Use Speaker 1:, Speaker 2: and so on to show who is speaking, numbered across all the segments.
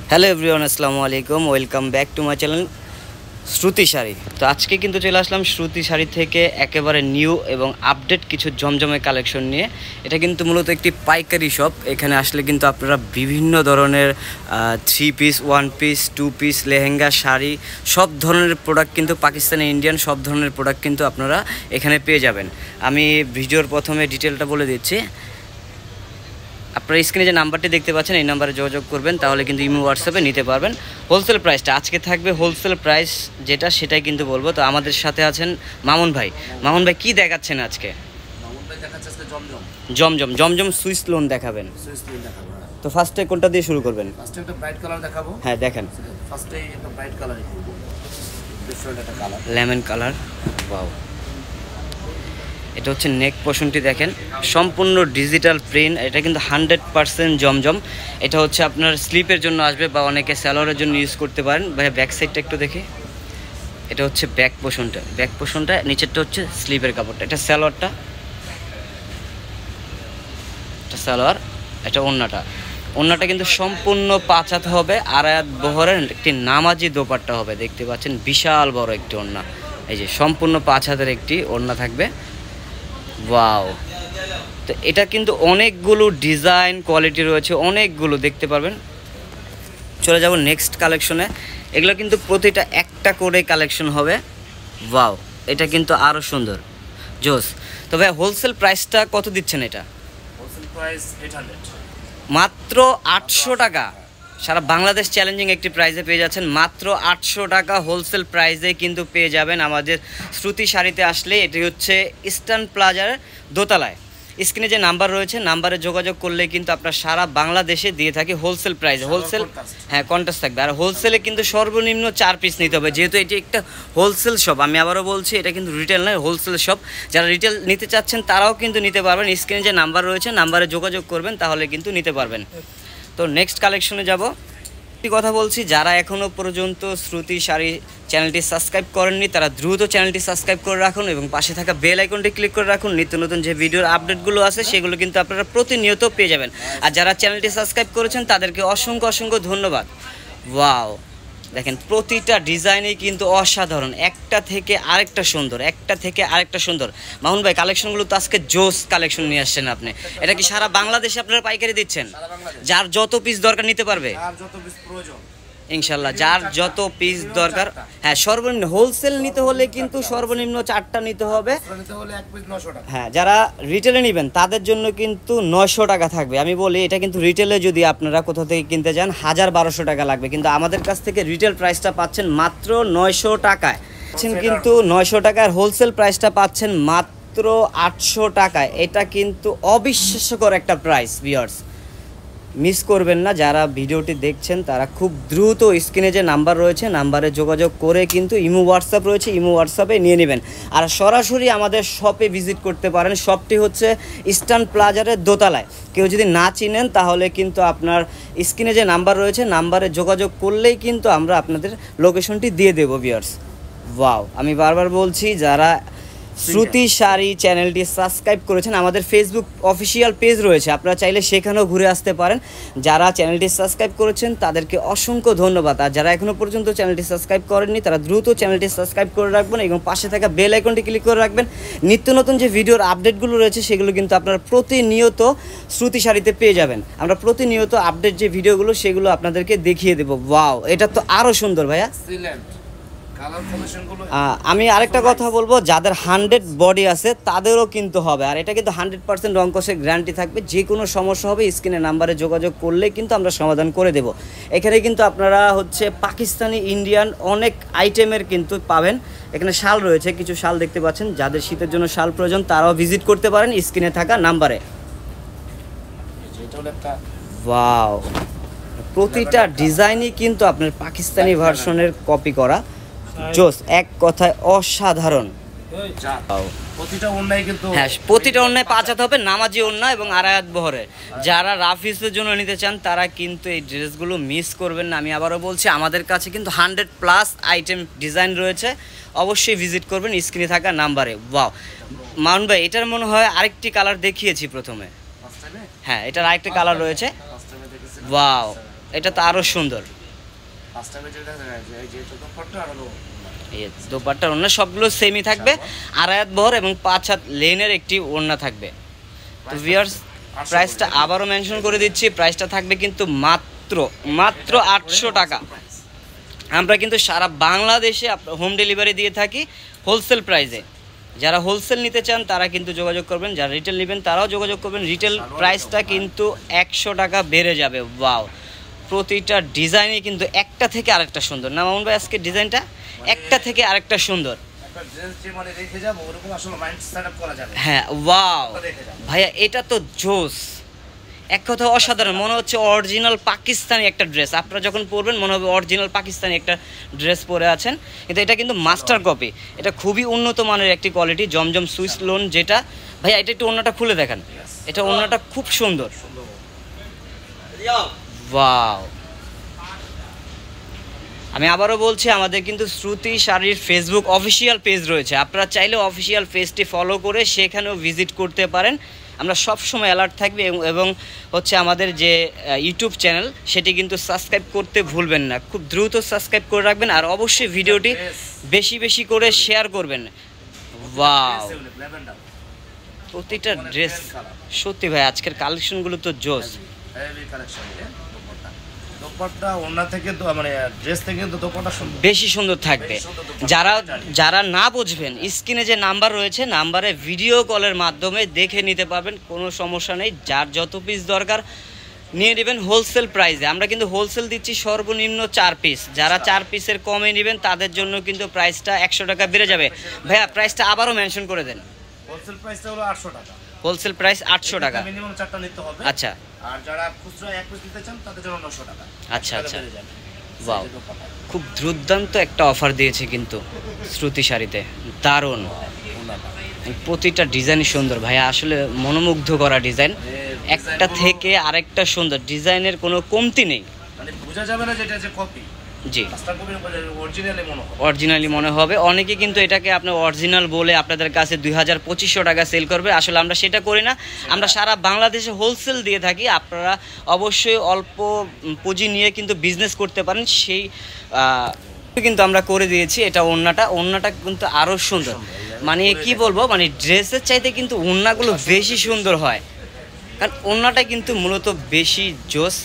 Speaker 1: Hello everyone, আসসালামু আলাইকুম। Welcome back to my channel Shruti Sari. তো আজকে কিন্তু চলে আসলাম শ্রুতি শাড়ি থেকে একেবারে নিউ এবং আপডেট কিছু জমজমে কালেকশন নিয়ে। এটা কিন্তু মূলত একটি পাইকারি শপ। এখানে আসলে কিন্তু আপনারা বিভিন্ন ধরনের 3 piece, 1 piece, 2 piece, lehenga, sari সব ধরনের প্রোডাক্ট কিন্তু পাকিস্তানি, ইন্ডিয়ান সব ধরনের প্রোডাক্ট কিন্তু আপনারা এখানে পেয়ে যাবেন। আমি ভিডিওর প্রথমে ডিটেলটা বলে দিচ্ছি। আপনারা স্ক্রিনে যে নাম্বারটি দেখতে পাচ্ছেন এই নাম্বারে যোগাযোগ করবেন, তাহলে কিন্তু ইমো হোয়াটসঅ্যাপে নিতে পারবেন। হোলসেল প্রাইসটা আজকে থাকবে, হোলসেল প্রাইস যেটা সেটাই কিন্তু বলবো। তো আমাদের সাথে আছেন মামুন ভাই। মামুন ভাই কি দেখাচ্ছেন আজকে?
Speaker 2: মামুন ভাই দেখাচ্ছে আজকে জমজম।
Speaker 1: জমজম সুইস লোন দেখাবেন।
Speaker 2: সুইস লোন দেখাবো।
Speaker 1: তো ফার্স্টে কোনটা দিয়ে শুরু করবেন?
Speaker 2: ফার্স্টে একটা ব্রাইট কালার দেখাবো।
Speaker 1: হ্যাঁ দেখেন,
Speaker 2: ফার্স্টে একটা ব্রাইট কালার দেখাবো, ডিফারেন্ট একটা কালার,
Speaker 1: লেমন কালার। ওয়াও, এটা হচ্ছে নেক পোর্শনটি দেখেন, সম্পূর্ণ ডিজিটাল প্রিন্ট। এটা কিন্তু 100% জমজম। এটা হচ্ছে আপনার স্লিপের জন্য আসবে বা অনেকে স্যালোয়ারের জন্য ইউজ করতে পারেন। ভাই ব্যাক সাইডটা একটু দেখি। এটা হচ্ছে ব্যাক পোর্শনটা, নিচেরটা হচ্ছে স্লিপের কাপড়টা। এটা স্যালোয়ারটা, এটা স্যালোয়ার, এটা ওন্নাটা কিন্তু সম্পূর্ণ 5 হাত হবে। আড়ায়াত বহরের একটি নামাজি দোপাট্টা হবে, দেখতে পাচ্ছেন বিশাল বড় একটি ওন্না। এই যে সম্পূর্ণ 5 হাতের একটি ওন্না থাকবে। ওয়াও, তো এটা কিন্তু অনেকগুলো ডিজাইন কোয়ালিটি রয়েছে, অনেকগুলো দেখতে পারবেন। চলে যাব নেক্সট কালেকশনে। এগুলো কিন্তু প্রতিটা একটা করে কালেকশন হবে। ওয়াও, এটা কিন্তু আরও সুন্দর, জোস। তো ভাই হোলসেল প্রাইসটা কত দিচ্ছেন এটা?
Speaker 2: হোলসেল প্রাইস 800,
Speaker 1: মাত্র 800 টাকা। সারা বাংলাদেশ চ্যালেঞ্জিং একটি প্রাইসে পেয়ে যাচ্ছেন, মাত্র 800 টাকা হোলসেল প্রাইসে কিন্তু পেয়ে যাবেন আমাদের শ্রুতি শাড়িতে আসলে। এটি হচ্ছে ইস্টার্ন প্লাজার দোতলায়। স্ক্রিনে যে নাম্বার রয়েছে, নাম্বারে যোগাযোগ করলে কিন্তু আপনার সারা বাংলাদেশে দিয়ে থাকে হোলসেল প্রাইসে। হোলসেল, হ্যাঁ কন্টাক্ট থাকবে। আর হোলসেলে কিন্তু সর্বনিম্ন 4 পিস নিতে হবে, যেহেতু এটি একটা হোলসেল শপ। আমি আবারও বলছি, এটা কিন্তু রিটেল নয়, হোলসেল শপ। যারা রিটেল নিতে চাচ্ছেন তারাও কিন্তু নিতে পারবেন। স্ক্রিনে যে নাম্বার রয়েছে, নাম্বারে যোগাযোগ করবেন, তাহলে কিন্তু নিতে পারবেন। তো নেক্সট কালেকশনে যাব। কথা বলছি, যারা এখনও পর্যন্ত শ্রুতি শাড়ি চ্যানেলটি সাবস্ক্রাইব করেননি তারা দ্রুত চ্যানেলটি সাবস্ক্রাইব করে রাখুন এবং পাশে থাকা বেল আইকনটি ক্লিক করে রাখুন। নিত্য নতুন যে ভিডিওর আপডেটগুলো আছে সেগুলো কিন্তু আপনারা প্রতিনিয়ত পেয়ে যাবেন। আর যারা চ্যানেলটি সাবস্ক্রাইব করেছেন তাদেরকে অসংখ্য ধন্যবাদ। ওয়াও, দেখেন প্রতিটা ডিজাইনই কিন্তু অসাধারণ, একটা থেকে আরেকটা সুন্দর। মামুন ভাই কালেকশনগুলো তো আজকে জোস কালেকশন নিয়ে আসছেন আপনি। এটা কি সারা বাংলাদেশে আপনারা পাইকারি দিচ্ছেন? যার যত পিস দরকার নিতে পারবে,
Speaker 2: আর যত পিস প্রয়োজন
Speaker 1: ইনশাল্লাহ, যার যত পিস দরকার। হ্যাঁ, সর্বনিম্ন হোলসেল নিতে হলে কিন্তু সর্বনিম্ন 4টা নিতে হবে।
Speaker 2: নিতে হলে এক পিস 900 টাকা।
Speaker 1: হ্যাঁ, যারা রিটেলে নেবেন তাদের জন্য কিন্তু 900 টাকা থাকবে। আমি বলি, এটা কিন্তু রিটেলে যদি আপনারা কোথাও থেকে কিনতে যান 1000-1200 টাকা লাগবে, কিন্তু আমাদের কাছ থেকে রিটেল প্রাইসটা পাচ্ছেন মাত্র 900 টাকায়। কিন্তু 900 টাকার হোলসেল প্রাইসটা পাচ্ছেন মাত্র 800 টাকায়। এটা কিন্তু অবিশ্বাস্যকর একটা প্রাইস। ভিউয়ার্স, মিস করবেন না। যারা ভিডিওটি দেখছেন তারা খুব দ্রুত স্ক্রিনে যে নাম্বার রয়েছে, নাম্বারে যোগাযোগ করে কিন্তু ইমো হোয়াটসঅ্যাপ রয়েছে, ইমো হোয়াটসঅ্যাপে নিয়ে নেবেন। আর সরাসরি আমাদের শপে ভিজিট করতে পারেন। শপটি হচ্ছে ইস্টার্ন প্লাজারের দোতলায়। কেউ যদি না চিনেন তাহলে কিন্তু আপনার স্ক্রিনে যে নাম্বার রয়েছে, নাম্বারে যোগাযোগ করলেই কিন্তু আমরা আপনাদের লোকেশনটি দিয়ে দেবো। ভিউয়ার্স, ওয়াও, আমি বারবার বলছি, যারা শ্রুতি শাড়ি চ্যানেলটি সাবস্ক্রাইব করেছেন, আমাদের ফেসবুক অফিসিয়াল পেজ রয়েছে, আপনারা চাইলে সেখানেও ঘুরে আসতে পারেন। যারা চ্যানেলটি সাবস্ক্রাইব করেছেন তাদেরকে অসংখ্য ধন্যবাদ। আর যারা এখনও পর্যন্ত চ্যানেলটি সাবস্ক্রাইব করেননি তারা দ্রুত চ্যানেলটি সাবস্ক্রাইব করে রাখবেন এবং পাশে থাকা বেল আইকনটি ক্লিক করে রাখবেন। নিত্য নতুন যে ভিডিওর আপডেটগুলো রয়েছে সেগুলো কিন্তু আপনারা প্রতিনিয়ত শ্রুতি শাড়িতে পেয়ে যাবেন। আমরা প্রতিনিয়ত আপডেট যে ভিডিওগুলো সেগুলো আপনাদেরকে দেখিয়ে দেবো। ওয়াও, এটা তো আরও সুন্দর ভাইয়া। আমি আরেকটা কথা বলবো, যাদের 100 বডি আছে তাদেরও কিন্তু হবে। আর এটা কিন্তু 100% রং কষের গ্যারান্টি থাকবে। যে কোনো সমস্যা হবে স্ক্রিনে নাম্বারে যোগাযোগ করলে কিন্তু আমরা সমাধান করে দেব। এখানে কিন্তু আপনারা হচ্ছে পাকিস্তানি, ইন্ডিয়ান অনেক আইটেমের কিন্তু পাবেন। এখানে শাল রয়েছে, কিছু শাল দেখতে পাচ্ছেন। যাদের শীতের জন্য শাল প্রয়োজন তারাও ভিজিট করতে পারেন স্ক্রিনে থাকা নাম্বারে। ওয়াও, প্রতিটা ডিজাইনই কিন্তু আপনার পাকিস্তানি ভার্সনের কপি করা। জোস, এক কথায় অসাধারণ।
Speaker 2: প্রতিটা ওন্নায় কিন্তু,
Speaker 1: হ্যাঁ, প্রতিটা ওন্নায় 5 হাত হবে, নামাজি ওন্না এবং আড়ায়াত বহরে। যারা রাফিসের জন্য নিতে চান তারা কিন্তু এই ড্রেসগুলো মিস করবেন না। আমি আবারও বলছি, আমাদের কাছে কিন্তু 100+ আইটেম ডিজাইন রয়েছে। অবশ্যই ভিজিট করবেন স্ক্রিনে থাকা নাম্বারে। ওয়াও মামুন ভাই, এটার মনে হয় আরেকটি কালার দেখিয়েছি প্রথমে। হ্যাঁ, এটার আরেকটি কালার রয়েছে। ওয়াও, এটা তো আরো সুন্দর।
Speaker 2: পাঁচটা মিটার দেখা যায় এই যে দোপাট্টা আর হলো
Speaker 1: এই দোপাট্টার ওড়না সবগুলো সেমই থাকবে, আড়াই হাত বহর এবং 5 হাত লেনের একটি ওড়না থাকবে। তো ভিউয়ার্স প্রাইসটা আবারও মেনশন করে দিচ্ছি, প্রাইসটা থাকবে কিন্তু মাত্র 800 টাকা। আমরা কিন্তু সারা বাংলাদেশে হোম ডেলিভারি দিয়ে থাকি হোলসেল প্রাইসে। যারা হোলসেল নিতে চান তারা কিন্তু যোগাযোগ করবেন, যারা রিটেল নেবেন তারাও যোগাযোগ করবেন। রিটেল প্রাইসটা কিন্তু 100 টাকা বেড়ে যাবে। ওয়াও, প্রতিটা ডিজাইনই কিন্তু একটা থেকে আরেকটা সুন্দর না মামুন ভাই? আজকে ডিজাইনটা একটা থেকে আরেকটা সুন্দর।
Speaker 2: একটা ড্রেস যে মানে রেখে যাব ওরকম আসলে মাইন্ড সেটআপ করা যাবে।
Speaker 1: হ্যাঁ ওয়াও ভাইয়া, এটা তো জোস, এক কথা অসাধারণ। মনে হচ্ছে অরিজিনাল পাকিস্তানি একটা ড্রেস। আপনারা যখন পরবেন মনে হবে অরিজিনাল পাকিস্তানি একটা ড্রেস পরে আছেন, কিন্তু এটা কিন্তু মাস্টার কপি। এটা খুবই উন্নত মানের একটি কোয়ালিটি, জমজম সুইস লোন যেটা। ভাইয়া এটা একটু ওড়নাটা খুলে দেখেন, এটা ওড়নাটা খুব সুন্দর। ওয়াও, আমি আবারও বলছি আমাদের কিন্তু শ্রুতি শাড়ির ফেসবুক অফিসিয়াল পেজ রয়েছে, আপনারা চাইলে অফিসিয়াল পেজটি ফলো করে সেখানেও ভিজিট করতে পারেন। আমরা সব সময় অ্যালার্ট থাকবে এবং হচ্ছে আমাদের যে ইউটিউব চ্যানেল সেটি কিন্তু সাবস্ক্রাইব করতে ভুলবেন না, খুব দ্রুত সাবস্ক্রাইব করে রাখবেন। আর অবশ্যই ভিডিওটি বেশি বেশি করে শেয়ার করবেন। ওয়াও, প্রতিটা ড্রেস সত্যি ভাই আজকের কালেকশনগুলো তো জোস।
Speaker 2: হেভি কালেকশন এর দোপাট্টা, দোপাট্টা ওড়না থেকে মানে ড্রেস থেকে কিন্তু দোপাট্টা সুন্দর,
Speaker 1: বেশি সুন্দর থাকবে। যারা না বুঝবেন স্ক্রিনে যে নাম্বার রয়েছে, নাম্বারে ভিডিও কলের মাধ্যমে দেখে নিতে পারবেন, কোনো সমস্যা নেই। যার যত পিস দরকার নিয়ে নেবেন হোলসেল প্রাইসে। আমরা কিন্তু হোলসেল দিচ্ছি সর্বনিম্ন 4 পিস। যারা 4 পিসের কমে নেবেন তাদের জন্য কিন্তু প্রাইসটা 100 টাকা বেড়ে যাবে। ভাইয়া প্রাইসটা আবারও মেনশন করে দেন।
Speaker 2: হোলসেল প্রাইসটা হলো 800 টাকা।
Speaker 1: হোলসেল প্রাইস 800 টাকা।
Speaker 2: মিনিমাম 4টা নিতে হবে।
Speaker 1: আচ্ছা,
Speaker 2: আর যারা খুচরা এক পিস নিতে চান তাদের জন্য 900 টাকা।
Speaker 1: আচ্ছা আচ্ছা, ওয়াও, খুব দুর্দান্ত একটা অফার দিয়েছে কিন্তু শ্রুতি শাড়িতে, দারুণ। প্রতিটা ডিজাইনই সুন্দর ভাইয়া, আসলে মনোমুগ্ধ করা ডিজাইন, একটা থেকে আরেকটা সুন্দর, ডিজাইনের কোনো কমতি নেই।
Speaker 2: মানে বোঝা যাবে না যেটা যে কপি।
Speaker 1: জি,
Speaker 2: মাস্টার কপি অরিজিনালি মনে হবে।
Speaker 1: অরিজিনালি মনে হবে। অনেকে কিন্তু এটাকে আপনার অরিজিনাল বলে আপনাদের কাছে 2000-2500 টাকা সেল করবে, আসলে আমরা সেটা করি না। আমরা সারা বাংলাদেশে হোলসেল দিয়ে থাকি। আপনারা অবশ্যই অল্প পুঁজি নিয়ে কিন্তু বিজনেস করতে পারেন, সেই কিন্তু আমরা করে দিয়েছি। এটা ওড়নাটা কিন্তু আরও সুন্দর, মানে কি বলবো, মানে ড্রেসের চাইতে কিন্তু ওড়নাগুলো বেশি সুন্দর হয়, কারণ ওড়নাটা কিন্তু মূলত বেশি জোস।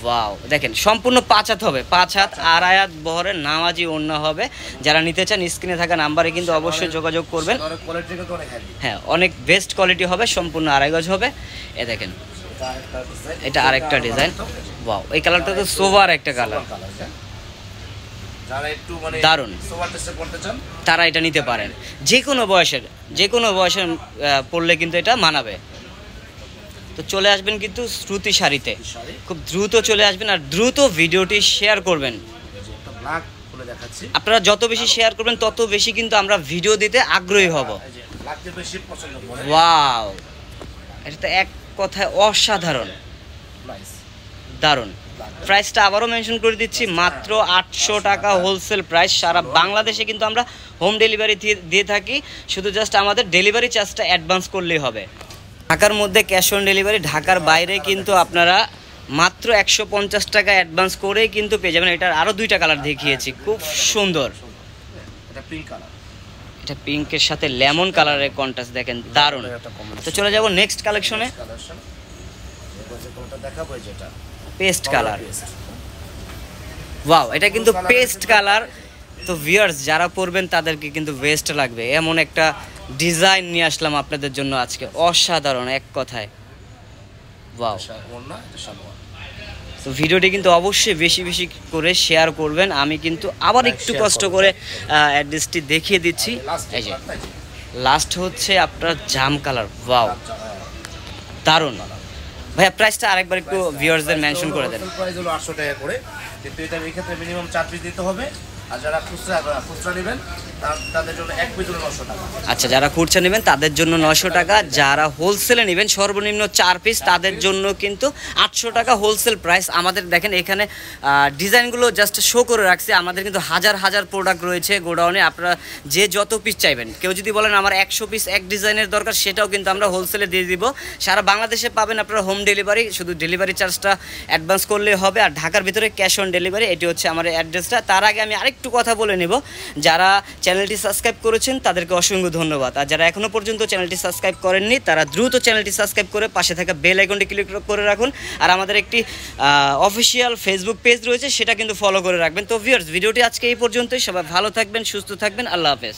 Speaker 1: ওয়াও, দেখেন সম্পূর্ণ 5 হাত হবে, 5 হাত আড়াই হাত বহরের নামাজি ওড়না হবে। যারা নিতে চান স্ক্রিনে থাকা নাম্বারে কিন্তু অবশ্যই যোগাযোগ করবেন। হ্যাঁ, অনেক বেস্ট কোয়ালিটি হবে, সম্পূর্ণ আড়াই গজ হবে। এ দেখেন এটা আরেকটা ডিজাইন। ওয়াও, এই কালারটা তো সোভার একটা কালার, দারুণ। তারা এটা নিতে পারেন, যে কোনো বয়সের পড়লে কিন্তু এটা মানাবে। তো চলে আসবেন কিন্তু শ্রুতি শাড়িতে, খুব দ্রুত চলে আসবেন আর দ্রুত ভিডিওটি শেয়ার করবেন। আপনারা যত বেশি শেয়ার করবেন তত বেশি কিন্তু আমরা ভিডিও দিতে আগ্রহী হব। ওয়াও, এটা তো এক কথায় অসাধারণ, দারুণ। প্রাইসটা আবারও মেনশন করে দিচ্ছি, মাত্র 800 টাকা হোলসেল প্রাইস। সারা বাংলাদেশে কিন্তু আমরা হোম ডেলিভারি দিয়ে থাকি, শুধু জাস্ট আমাদের ডেলিভারি চার্জটা অ্যাডভান্স করলেই হবে। ঢাকার মধ্যে ক্যাশ অন ডেলিভারি, ঢাকার বাইরে কিন্তু আপনারা মাত্র 150 টাকা অ্যাডভান্স করেই কিন্তু পেয়ে যাবেন। এটার আরও 2টা কালার দেখিয়েছি, খুব সুন্দর। এটা পিঙ্কের সাথে লেমন কালারের কন্ট্রাস্ট, দেখেন দারুণ। তো চলে যাব নেক্সট কালেকশনে, পেস্ট কালার। ওয়াও, এটা কিন্তু পেস্ট কালার। তো ভিউয়ার্স যারা পরবেন তাদেরকে কিন্তু বেস্ট লাগবে, এমন একটা ডিজাইন নিয়ে আসলাম আপনাদের জন্য আজকে, অসাধারণ এক কথায়। ওয়াও, তো ভিডিওটি কিন্তু অবশ্যই বেশি বেশি করে শেয়ার করবেন। আমি কিন্তু আবার একটু কষ্ট করে অ্যাড্রেসটি দেখিয়ে দিচ্ছি। এই যে লাস্ট হচ্ছে আপনার জাম কালার। ওয়াও, দারুণ। ভাইয়া প্রাইসটা আরেকবার একটু ভিউয়ার্সদের মেনশন করে দেন।
Speaker 2: প্রাইস হলো 800 টাকা করে, কিন্তু এটা এই ক্ষেত্রে মিনিমাম 4 পিস দিতে হবে। আর যারা খুচরা নেবেন তাদের জন্য এক পিস 900 টাকা।
Speaker 1: আচ্ছা, যারা খুচরা নেবেন তাদের জন্য 900 টাকা, যারা হোলসেলে নেবেন সর্বনিম্ন 4 পিস তাদের জন্য কিন্তু 800 টাকা হোলসেল প্রাইস। আমাদের দেখেন এখানে ডিজাইনগুলো জাস্ট শো করে রাখছে, আমাদের কিন্তু হাজার হাজার প্রোডাক্ট রয়েছে গোডাউনে। আপনারা যে যত পিস চাইবেন, কেউ যদি বলেন আমার 100 পিস এক ডিজাইনের দরকার, সেটাও কিন্তু আমরা হোলসেলে দিয়ে দিব। সারা বাংলাদেশে পাবেন আপনারা হোম ডেলিভারি, শুধু ডেলিভারি চার্জটা অ্যাডভান্স করলে হবে। আর ঢাকার ভিতরে ক্যাশ অন ডেলিভারি, এটি হচ্ছে আমার অ্যাড্রেসটা। তার আগে আমি আরেকটু কথা বলে নেব, যারা চ্যানেলটি সাবস্ক্রাইব করেছেন তাদেরকে অসংখ্য ধন্যবাদ। আর যারা এখনও পর্যন্ত চ্যানেলটি সাবস্ক্রাইব করেননি তারা দ্রুত চ্যানেলটি সাবস্ক্রাইব করে পাশে থাকা বেল আইকনটি ক্লিক করে রাখুন। আর আমাদের একটি অফিসিয়াল ফেসবুক পেজ রয়েছে, সেটা কিন্তু ফলো করে রাখবেন। তো ভিউয়ার্স, ভিডিওটি আজকে এই পর্যন্তই। সবাই ভালো থাকবেন, সুস্থ থাকবেন, আল্লাহ হাফেজ।